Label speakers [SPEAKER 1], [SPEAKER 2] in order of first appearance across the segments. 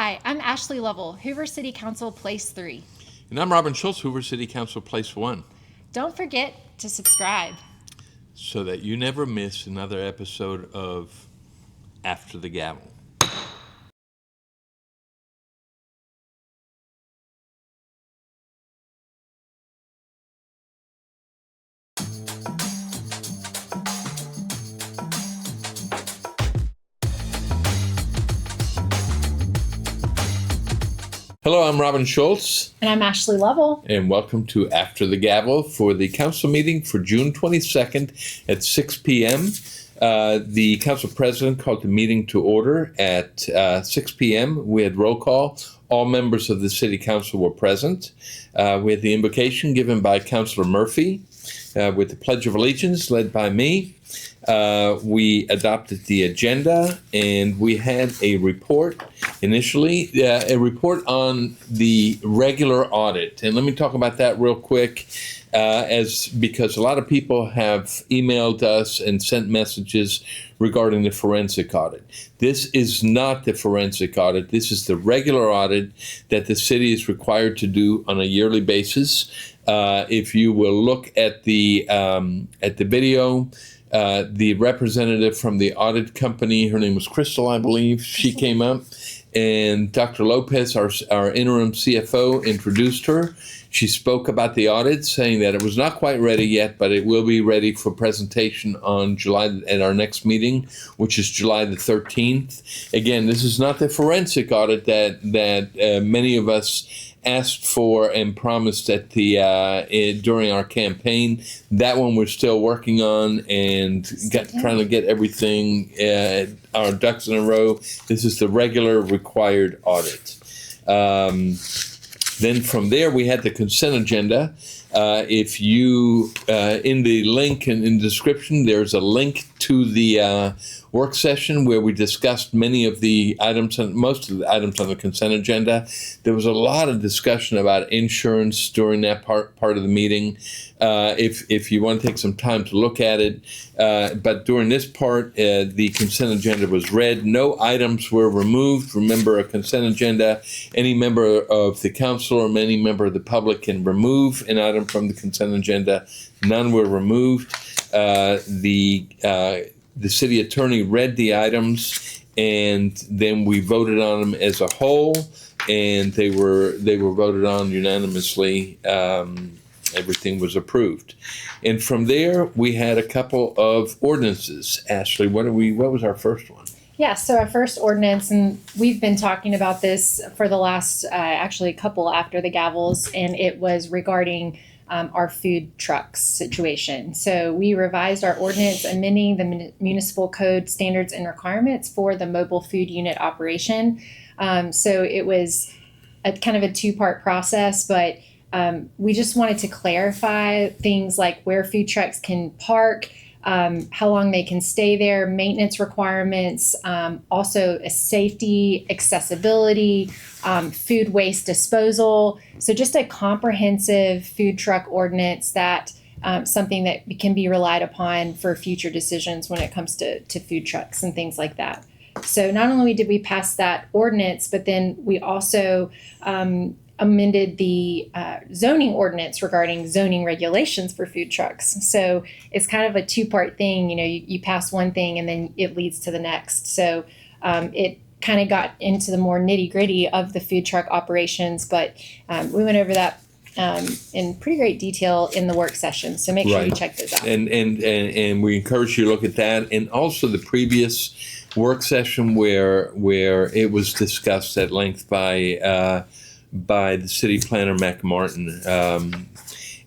[SPEAKER 1] Hi, I'm Ashley Lovell, Hoover City Council, Place 3.
[SPEAKER 2] And I'm Robin Schultz, Hoover City Council, Place 1.
[SPEAKER 1] Don't forget to subscribe
[SPEAKER 2] so that you never miss another episode of After the Gavel. Hello, I'm Robin Schultz.
[SPEAKER 1] And I'm Ashley Lovell.
[SPEAKER 2] And welcome to After the Gavel for the council meeting for June 22nd at 6 p.m. The council president called the meeting to order at 6 p.m. We had roll call. All members of the city council were present. We had the invocation given by Councilor Murphy with the Pledge of Allegiance led by me. We adopted the agenda, and we had a report initially, a report on the regular audit. And let me talk about that real quick, because a lot of people have emailed us and sent messages regarding the forensic audit. This is not the forensic audit. This is the regular audit that the city is required to do on a yearly basis. If you will look at the video, the representative from the audit company, her name was Crystal, I believe, she came up, and Dr. Lopez, our interim CFO, introduced her. She spoke about the audit, saying that it was not quite ready yet, but it will be ready for presentation on July at our next meeting, which is July the 13th. Again, this is not the forensic audit that many of us asked for and promised at during our campaign. That one we're still working on and trying to get everything, our ducks in a row. This is the regular required audit. Then from there, we had the consent agenda. If you, in the link in the description, there's a link to the work session where we discussed many of the items, and most of the items on the consent agenda. There was a lot of discussion about insurance during that part of the meeting. If you want to take some time to look at it, but during this part, the consent agenda was read. No items were removed. Remember, a consent agenda, any member of the council or any member of the public can remove an item from the consent agenda. None were removed. The city attorney read the items, and then we voted on them as a whole, and they were voted on unanimously. Everything was approved. And from there, we had a couple of ordinances. Ashley, what was our first one?
[SPEAKER 1] Yeah, so our first ordinance, and we've been talking about this for the last, actually a couple after the gavels, and it was regarding our food trucks situation. So we revised our ordinance amending the municipal code standards and requirements for the mobile food unit operation. So it was a kind of a two-part process, but we just wanted to clarify things like where food trucks can park, how long they can stay there, maintenance requirements, also a safety, accessibility, food waste disposal. So just a comprehensive food truck ordinance that something that can be relied upon for future decisions when it comes to food trucks and things like that. So not only did we pass that ordinance, but then we also amended the zoning ordinance regarding zoning regulations for food trucks. So it's kind of a two-part thing. You know, you pass one thing and then it leads to the next. So it kind of got into the more nitty-gritty of the food truck operations, but we went over that in pretty great detail in the work session. So make sure you check those out.
[SPEAKER 2] And we encourage you to look at that, and also the previous work session where it was discussed at length by the city planner, Mac Martin.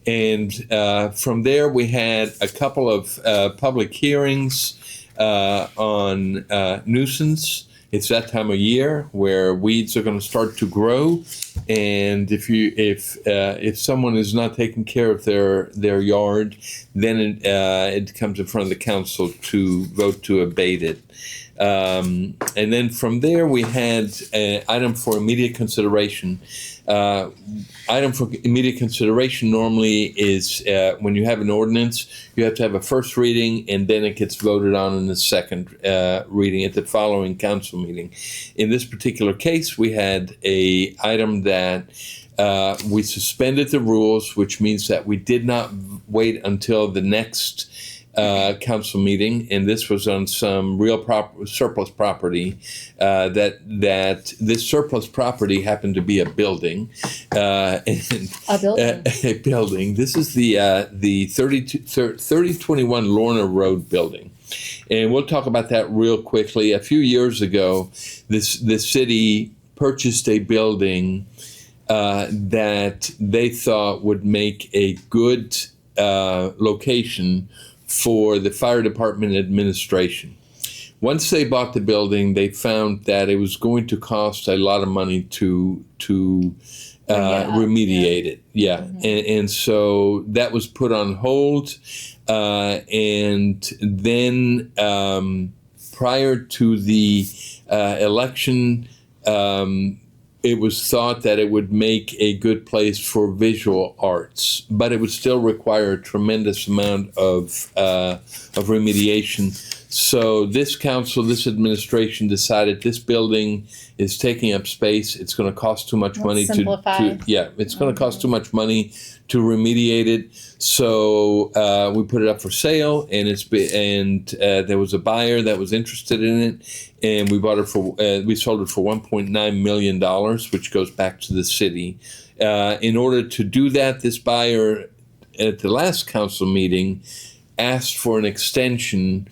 [SPEAKER 2] And from there, we had a couple of public hearings on nuisance. It's that time of year where weeds are going to start to grow, and if someone is not taking care of their yard, then it comes in front of the council to vote to abate it. And then from there, we had an item for immediate consideration. Item for immediate consideration normally is when you have an ordinance, you have to have a first reading, and then it gets voted on in the second reading at the following council meeting. In this particular case, we had a item that we suspended the rules, which means that we did not wait until the next council meeting, and this was on some real surplus property. That this surplus property happened to be a building. And,
[SPEAKER 1] A building.
[SPEAKER 2] A building. This is the 3021 Lorna Road building. And we'll talk about that real quickly. A few years ago, this city purchased a building that they thought would make a good location for the fire department administration. Once they bought the building, they found that it was going to cost a lot of money to remediate it. Yeah, mm-hmm. and so that was put on hold. And then prior to the election, it was thought that it would make a good place for visual arts, but it would still require a tremendous amount of remediation. So this council, this administration decided this building is taking up space. It's going to cost too much money to it's going to cost too much money to remediate it. So we put it up for sale, and there was a buyer that was interested in it, and we sold it for $1.9 million, which goes back to the city. In order to do that, this buyer at the last council meeting asked for an extension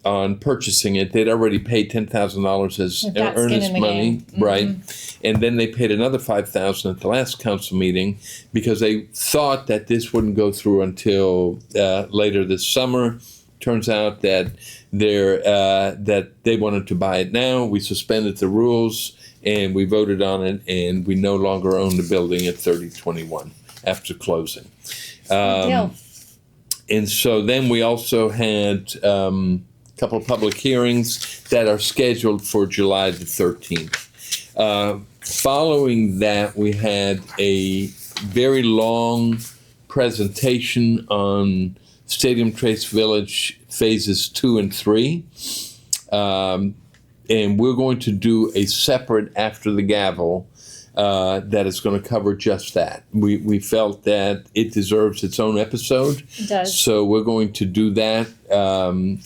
[SPEAKER 2] on purchasing it. They'd already paid $10,000 as earnest money, mm-hmm. right? And then they paid another $5,000 at the last council meeting because they thought that this wouldn't go through until later this summer. Turns out that that they wanted to buy it now. We suspended the rules and we voted on it, and we no longer own the building at 3021 after closing. And so then we also had couple of public hearings that are scheduled for July the 13th. Following that, we had a very long presentation on Stadium Trace Village phases 2 and 3. And we're going to do a separate After the Gavel that is going to cover just that. We felt that it deserves its own episode.
[SPEAKER 1] It does.
[SPEAKER 2] So we're going to do that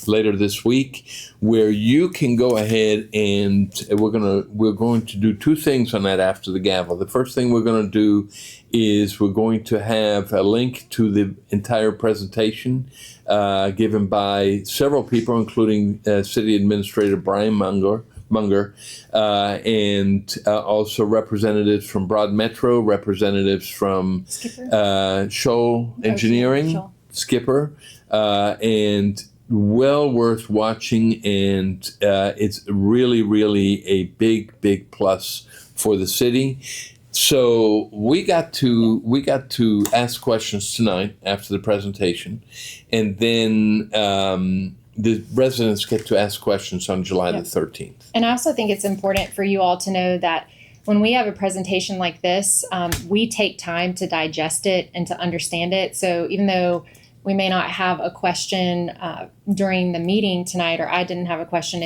[SPEAKER 2] later this week, where you can go ahead and we're going to do two things on that After the Gavel. The first thing we're going to do is we're going to have a link to the entire presentation given by several people, including City Administrator Brian Munger, and also representatives from Broad Metro, representatives from Scholl Engineering, Skipper, and well worth watching, and it's really, really a big plus for the city. So we got to ask questions tonight after the presentation, and then the residents get to ask questions on July the 13th.
[SPEAKER 1] And I also think it's important for you all to know that when we have a presentation like this, we take time to digest it and to understand it. So even though we may not have a question during the meeting tonight, or I didn't have a question,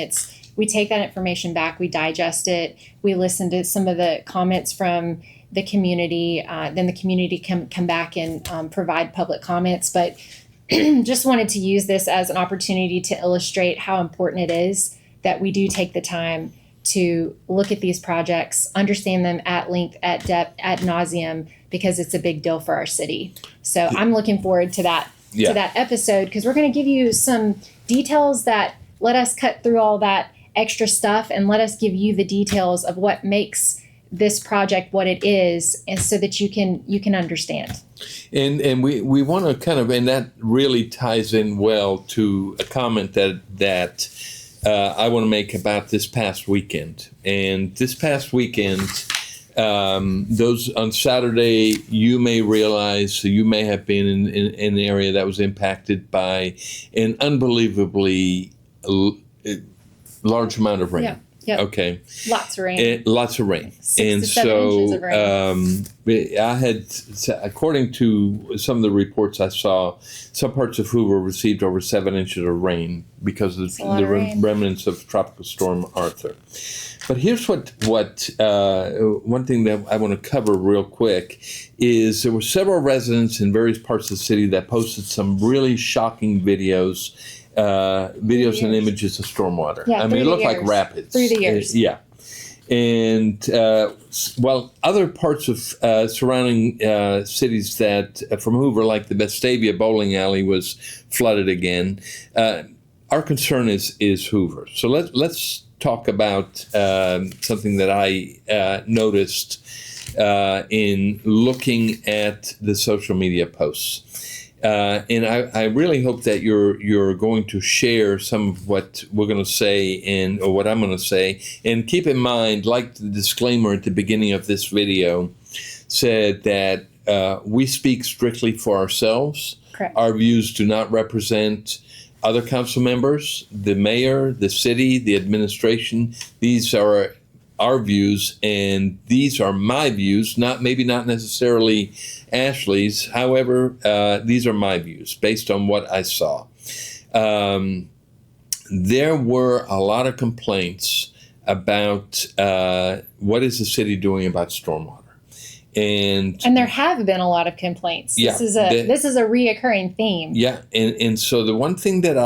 [SPEAKER 1] we take that information back, we digest it, we listen to some of the comments from the community, then the community can come back and provide public comments. But just wanted to use this as an opportunity to illustrate how important it is that we do take the time to look at these projects, understand them at length, at depth, ad nauseum, because it's a big deal for our city. So I'm looking forward to that episode, because we're going to give you some details that let us cut through all that extra stuff and let us give you the details of what makes this project what it is, and so that you can understand.
[SPEAKER 2] And we want to kind of, and that really ties in well to a comment that I want to make about this past weekend. And this past weekend, those on Saturday, you may realize, you may have been in an area that was impacted by an unbelievably large amount of rain.
[SPEAKER 1] Yeah. Yep.
[SPEAKER 2] Okay.
[SPEAKER 1] Lots of rain.
[SPEAKER 2] Lots of rain.
[SPEAKER 1] 6 to 7 inches of rain.
[SPEAKER 2] I had, according to some of the reports I saw, some parts of Hoover received over 7 inches of rain because of the remnants of Tropical Storm Arthur. But here's what one thing that I want to cover real quick is there were several residents in various parts of the city that posted some really shocking videos and images of stormwater.
[SPEAKER 1] Yeah,
[SPEAKER 2] I mean, it looked like rapids.
[SPEAKER 1] Through the years.
[SPEAKER 2] Yeah. And while other parts of surrounding cities that from Hoover, like the Vestavia bowling alley, was flooded again, our concern is Hoover. So let's talk about something that I noticed in looking at the social media posts. And I really hope that you're going to share some of what we're going to say or what I'm going to say. And keep in mind, like the disclaimer at the beginning of this video said, that we speak strictly for ourselves.
[SPEAKER 1] Correct.
[SPEAKER 2] Our views do not represent other council members, the mayor, the city, the administration. These are our views, and these are my views, maybe not necessarily Ashley's. However, these are my views based on what I saw. There were a lot of complaints about what is the city doing about stormwater. And
[SPEAKER 1] there have been a lot of complaints.
[SPEAKER 2] Yeah,
[SPEAKER 1] this is a reoccurring theme.
[SPEAKER 2] Yeah, and so the one thing that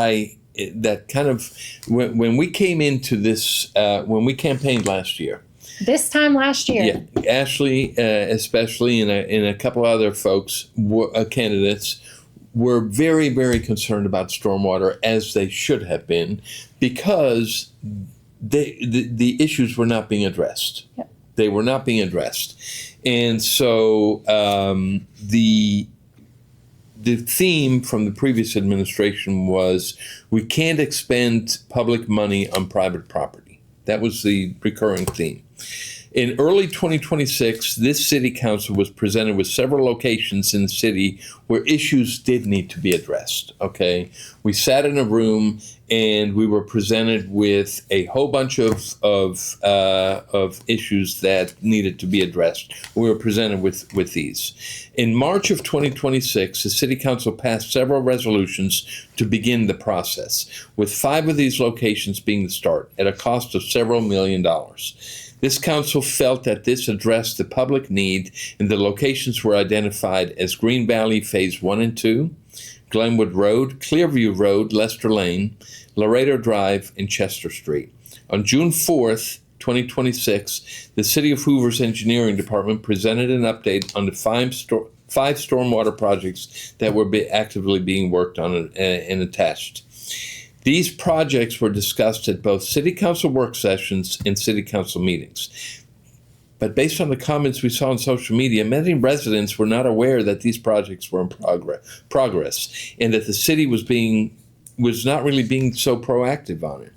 [SPEAKER 2] kind of when we came into this when we campaigned last year.
[SPEAKER 1] This time last year.
[SPEAKER 2] Yeah, Ashley especially and a couple other folks, candidates, were very, very concerned about stormwater, as they should have been, because the issues were not being addressed.
[SPEAKER 1] Yep.
[SPEAKER 2] They were not being addressed. And so the theme from the previous administration was, we can't expend public money on private property. That was the recurring theme. In early 2026, this city council was presented with several locations in the city where issues did need to be addressed, okay? We sat in a room and we were presented with a whole bunch of issues that needed to be addressed. We were presented with these. In March of 2026, the city council passed several resolutions to begin the process, with 5 of these locations being the start, at a cost of several $1 million. This council felt that this addressed the public need, and the locations were identified as Green Valley Phase 1 and 2, Glenwood Road, Clearview Road, Lester Lane, Laredo Drive, and Chester Street. On June 4th, 2026, the City of Hoover's Engineering Department presented an update on the 5 stormwater projects that were actively being worked on and attached. These projects were discussed at both City Council work sessions and City Council meetings. But based on the comments we saw on social media, many residents were not aware that these projects were in progress, and that the city was not really being so proactive on it.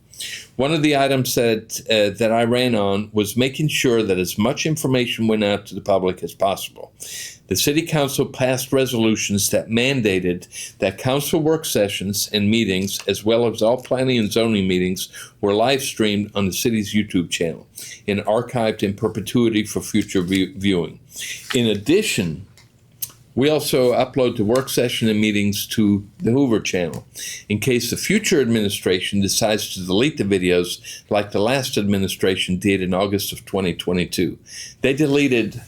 [SPEAKER 2] One of the items that I ran on was making sure that as much information went out to the public as possible. The City Council passed resolutions that mandated that council work sessions and meetings, as well as all planning and zoning meetings, were live streamed on the city's YouTube channel and archived in perpetuity for future viewing. In addition, we also upload the work session and meetings to the Hoover channel in case the future administration decides to delete the videos like the last administration did in August of 2022. They deleted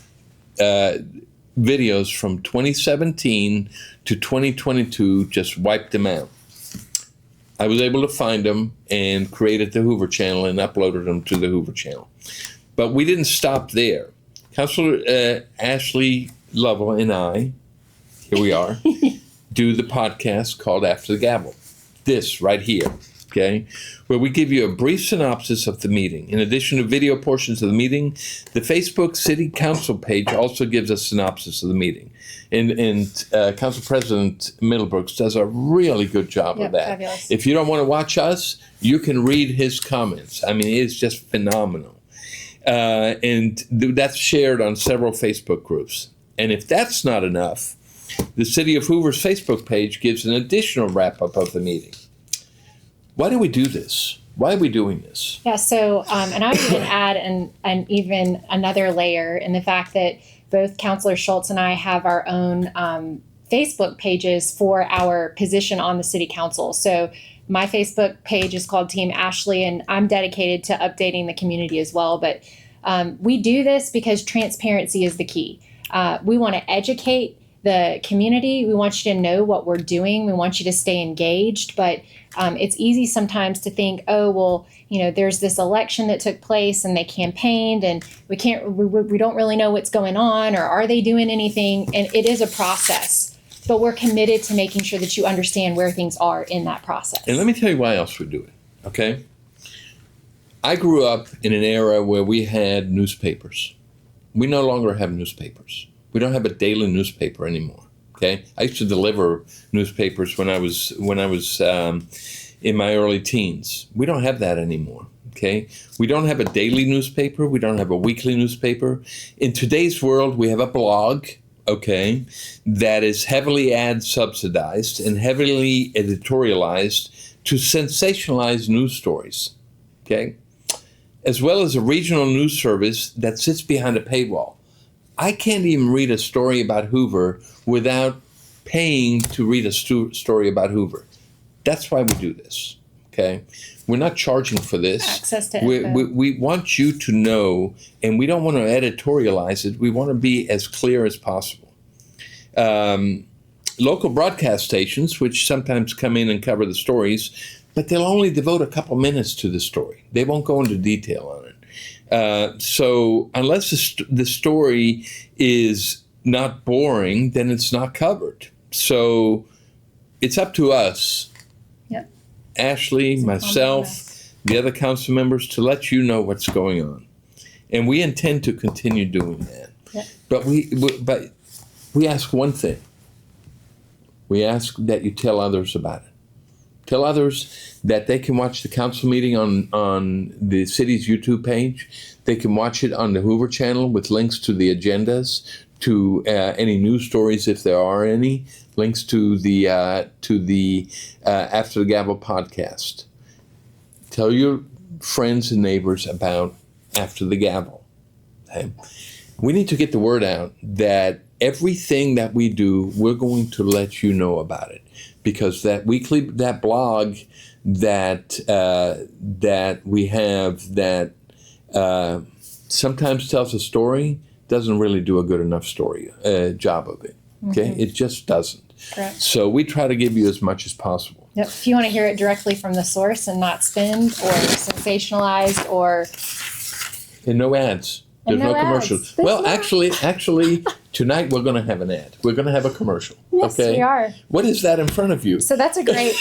[SPEAKER 2] videos from 2017 to 2022, just wiped them out. I was able to find them and created the Hoover channel and uploaded them to the Hoover channel. But we didn't stop there. Councilor Ashley Lovell and I, here we are, do the podcast called After the Gavel. This right here, okay, where we give you a brief synopsis of the meeting. In addition to video portions of the meeting, the Facebook City Council page also gives a synopsis of the meeting. And Council President Middlebrooks does a really good job of that.
[SPEAKER 1] Fabulous.
[SPEAKER 2] If you don't want to watch us, you can read his comments. I mean, it's just phenomenal. And that's shared on several Facebook groups. And if that's not enough, the City of Hoover's Facebook page gives an additional wrap-up of the meeting. Why do we do this? Why are we doing this?
[SPEAKER 1] Yeah, so, and I would even add an even another layer in the fact that both Councilor Schultz and I have our own Facebook pages for our position on the City Council. So my Facebook page is called Team Ashley, and I'm dedicated to updating the community as well. But we do this because transparency is the key. We want to educate the community. We want you to know what we're doing. We want you to stay engaged, but it's easy sometimes to think, oh, well, there's this election that took place and they campaigned and we don't really know what's going on, or are they doing anything? And it is a process, but we're committed to making sure that you understand where things are in that process.
[SPEAKER 2] And let me tell you why else we do it, okay? I grew up in an era where we had newspapers. We no longer have newspapers. We don't have a daily newspaper anymore. Okay, I used to deliver newspapers when I was in my early teens. We don't have that anymore. Okay, we don't have a daily newspaper. We don't have a weekly newspaper. In today's world, we have a blog. Okay, that is heavily ad subsidized and heavily editorialized to sensationalize news stories. Okay, as well as a regional news service that sits behind a paywall. I can't even read a story about Hoover without paying to read a story about Hoover. That's why we do this, okay? We're not charging for this.
[SPEAKER 1] Access to info.
[SPEAKER 2] We want you to know, and we don't want to editorialize it. We want to be as clear as possible. Local broadcast stations, which sometimes come in and cover the stories, but they'll only devote a couple minutes to the story. They won't go into detail on it. So unless the story is not boring, then it's not covered. So it's up to us,
[SPEAKER 1] yep.
[SPEAKER 2] Ashley, myself, the other council members, to let you know what's going on. And we intend to continue doing that.
[SPEAKER 1] Yep.
[SPEAKER 2] But we ask one thing. We ask that you tell others about it. Tell others that they can watch the council meeting on the city's YouTube page. They can watch it on the Hoover channel with links to the agendas, to any news stories if there are any, links to the After the Gavel podcast. Tell your friends and neighbors about After the Gavel. Okay? We need to get the word out that everything that we do, we're going to let you know about it. Because that blog that we have that sometimes tells a story doesn't really do a good enough job of it. Okay, It just doesn't.
[SPEAKER 1] Correct.
[SPEAKER 2] So we try to give you as much as possible.
[SPEAKER 1] Yep. If you want to hear it directly from the source and not spinned or sensationalized or
[SPEAKER 2] no ads. There's no commercials. Well, actually, tonight we're going to have an ad. We're going to have a commercial.
[SPEAKER 1] Yes,
[SPEAKER 2] okay?
[SPEAKER 1] We are.
[SPEAKER 2] What is that in front of you?
[SPEAKER 1] So that's a great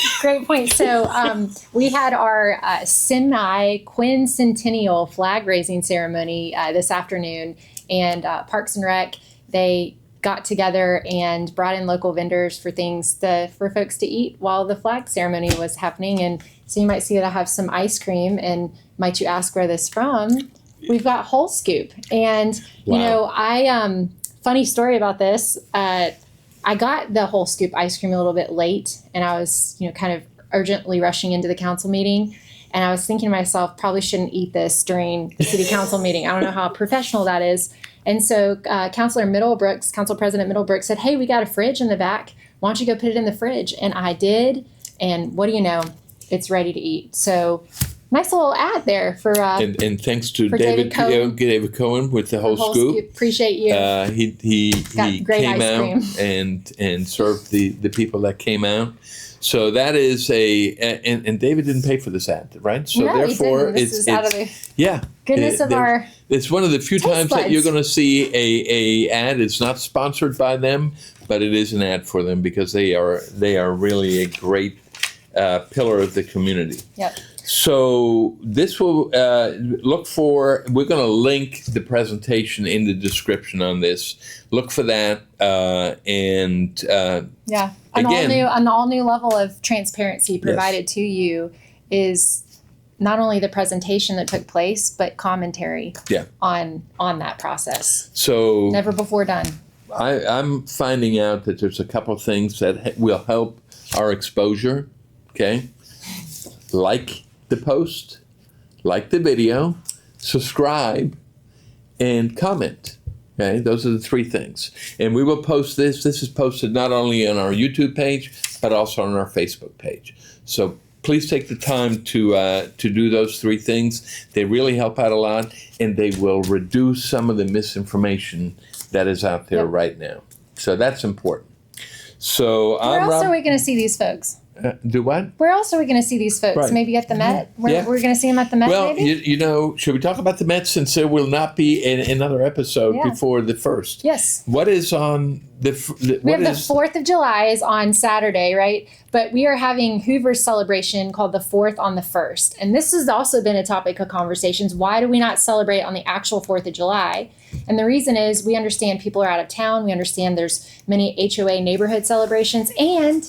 [SPEAKER 1] point. So we had our quincentennial flag raising ceremony this afternoon, and Parks and Rec, they got together and brought in local vendors for things for folks to eat while the flag ceremony was happening. And so you might see that I have some ice cream, and might you ask where this from? We've got Whole Scoop. And,
[SPEAKER 2] Wow.
[SPEAKER 1] Funny story about this, I got the Whole Scoop ice cream a little bit late, and I was, kind of urgently rushing into the council meeting. And I was thinking to myself, probably shouldn't eat this during the city council meeting. I don't know how professional that is. And so Council President Middlebrooks said, hey, we got a fridge in the back. Why don't you go put it in the fridge? And I did. And what do you know? It's ready to eat. So nice little ad there for
[SPEAKER 2] and thanks to
[SPEAKER 1] David
[SPEAKER 2] Cohen with the Whole Scoop.
[SPEAKER 1] Appreciate you.
[SPEAKER 2] He
[SPEAKER 1] great
[SPEAKER 2] came
[SPEAKER 1] ice cream.
[SPEAKER 2] out and served the people that came out. So that is and David didn't pay for this ad, right? So
[SPEAKER 1] no,
[SPEAKER 2] therefore
[SPEAKER 1] this is out of the goodness of our.
[SPEAKER 2] It's one of the few times that you're going to see a ad. It's not sponsored by them, but it is an ad for them because they are really a great pillar of the community.
[SPEAKER 1] Yep.
[SPEAKER 2] So this will we're going to link the presentation in the description on this. Look for that. An
[SPEAKER 1] all new level of transparency provided to you is not only the presentation that took place, but commentary on that process.
[SPEAKER 2] So
[SPEAKER 1] never before done.
[SPEAKER 2] I'm finding out that there's a couple of things that will help our exposure, okay? Like the post, like the video, subscribe, and comment. Okay, those are the three things. And we will post this. This is posted not only on our YouTube page, but also on our Facebook page. So please take the time to do those three things. They really help out a lot, and they will reduce some of the misinformation that is out there right now. So that's important. So
[SPEAKER 1] Where else are we going to see these folks?
[SPEAKER 2] Do what?
[SPEAKER 1] Where else are we going to see these folks?
[SPEAKER 2] Right.
[SPEAKER 1] Maybe at the Met? We're going to see them at the Met,
[SPEAKER 2] Well,
[SPEAKER 1] maybe?
[SPEAKER 2] you know, should we talk about the Mets, since there will not be another episode before the 1st?
[SPEAKER 1] Yes.
[SPEAKER 2] What is on the...
[SPEAKER 1] We have the 4th of July is on Saturday, right? But we are having Hoover's celebration called the 4th on the 1st. And this has also been a topic of conversations. Why do we not celebrate on the actual 4th of July? And the reason is we understand people are out of town. We understand there's many HOA neighborhood celebrations. And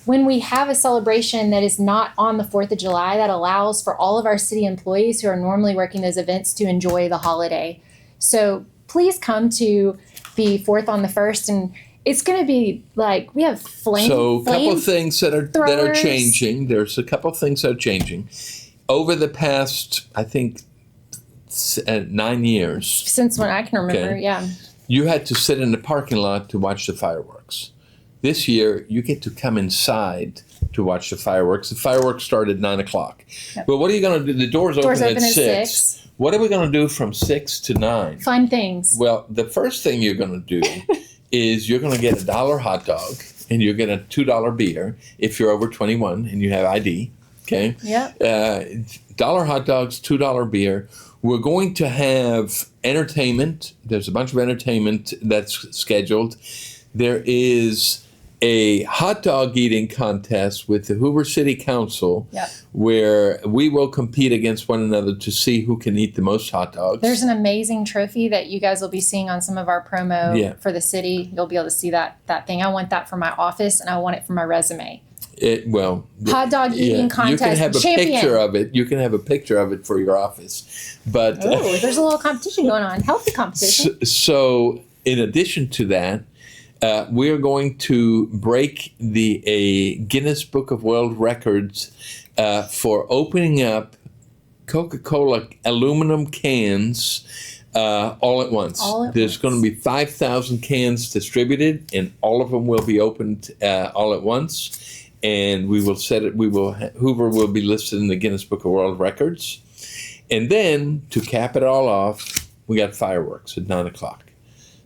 [SPEAKER 1] when we have a celebration that is not on the 4th of July, that allows for all of our city employees who are normally working those events to enjoy the holiday. So please come to the 4th on the 1st, and it's going to be like, we have
[SPEAKER 2] So a couple of things that are
[SPEAKER 1] throwers.
[SPEAKER 2] changing. There's a couple of things that are changing. Over the past, I think, 9 years,
[SPEAKER 1] Since when I can remember,
[SPEAKER 2] Okay. You had to sit in the parking lot to watch the fireworks. This year, you get to come inside to watch the fireworks. The fireworks start at 9 o'clock.
[SPEAKER 1] Yep.
[SPEAKER 2] But what are you going to do? The doors open at 6. What are we going to do from 6 to 9?
[SPEAKER 1] Fun things.
[SPEAKER 2] Well, the first thing you're going to do is you're going to get a $1 hot dog, and you're going to $2 beer if you're over 21 and you have ID. Okay?
[SPEAKER 1] Yep.
[SPEAKER 2] $1 hot dogs, $2 beer. We're going to have entertainment. There's a bunch of entertainment that's scheduled. There is a hot dog eating contest with the Hoover City Council, where we will compete against one another to see who can eat the most hot dogs.
[SPEAKER 1] There's an amazing trophy that you guys will be seeing on some of our promo for the city. You'll be able to see that thing. I want that for my office, and I want it for my resume. Hot dog eating contest.
[SPEAKER 2] You can have a
[SPEAKER 1] champion.
[SPEAKER 2] picture of it. You can have a picture of it for your office. But
[SPEAKER 1] there's a little competition going on. Healthy competition.
[SPEAKER 2] So in addition to that, we are going to break a Guinness Book of World Records for opening up Coca-Cola aluminum cans all at once. There's going to be 5,000 cans distributed, and all of them will be opened all at once. And we will set it. Hoover will be listed in the Guinness Book of World Records. And then to cap it all off, we got fireworks at 9 o'clock.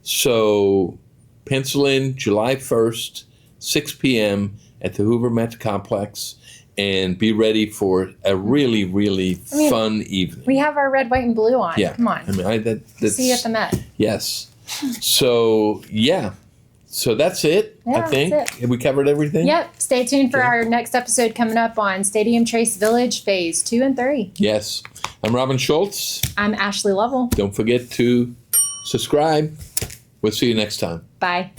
[SPEAKER 2] So pencil in July 1st, 6 p.m. at the Hoover Met Complex, and be ready for a really, really fun evening.
[SPEAKER 1] We have our red, white, and blue on. Come on.
[SPEAKER 2] I mean, that's,
[SPEAKER 1] see you at the Met.
[SPEAKER 2] Yes. So, So that's it, I think.
[SPEAKER 1] That's it.
[SPEAKER 2] Have we covered everything?
[SPEAKER 1] Yep. Stay tuned for our next episode coming up on Stadium Trace Village Phase 2 and 3.
[SPEAKER 2] Yes. I'm Robin Schultz.
[SPEAKER 1] I'm Ashley Lovell.
[SPEAKER 2] Don't forget to subscribe. We'll see you next time.
[SPEAKER 1] Bye.